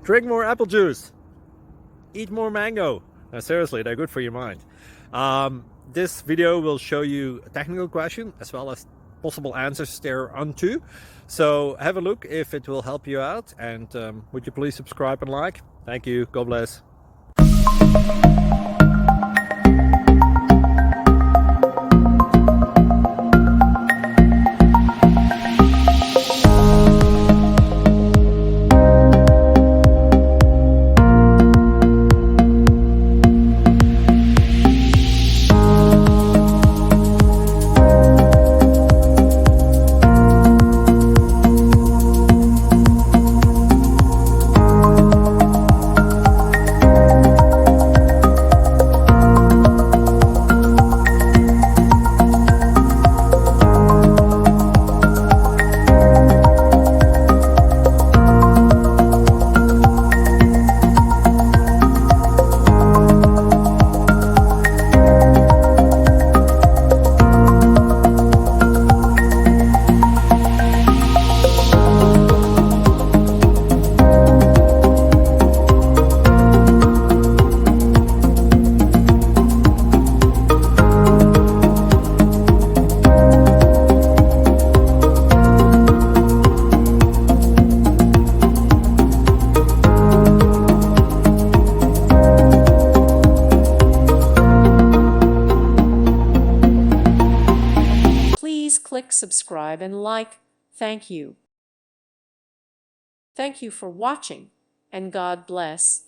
Drink more apple juice. Eat more mango. No, seriously, they're good for your mind. This video will show you a technical question as well as possible answers thereunto. So have a look if it will help you out, and would you please subscribe and like? Thank you. God bless. Please click subscribe and like. Thank you. Thank you for watching, and God bless.